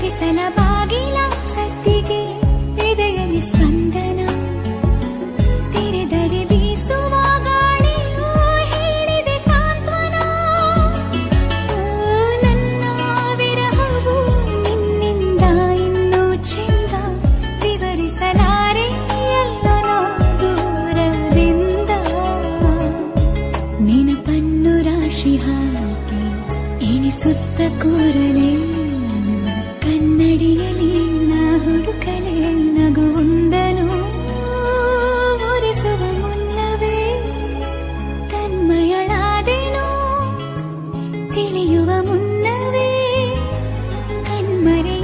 ಪ್ರತಿಸಲ ಬಾಗಿಲ ಸದ್ದಿಗೆ ಎದೆಯಲ್ಲಿ ಸ್ಪಂದನ ತೆರೆದರೆ ಬೀಸುವ ಗಾಳಿಯೂ ಹೇಳಿದೆ ಸಾಂತ್ವನ. ನನ್ನ ವಿರಹವು ನಿನ್ನಿಂದ ಇನ್ನೂ ಚೆಂದ, ವಿವರಿಸಲಾರೆ ಎಲ್ಲ ದೂರದಿಂದ. ನೆನಪನ್ನು ರಾಶಿ ಹಾಕಿ ಎಣಿಸುತ್ತ ಕೂರಲೇ ಕನ್ನಡಿಯಲ್ಲಿ ನಾ ಹುಡುಕಲೇ ನಗುವೊಂದನು ಒರೆಸುವ ಮುನ್ನವೇ ತನ್ಮಯಳಾದೆನು, ತಿಳಿಯುವ ಮುನ್ನವೇ ಕಣ್ಮರೆ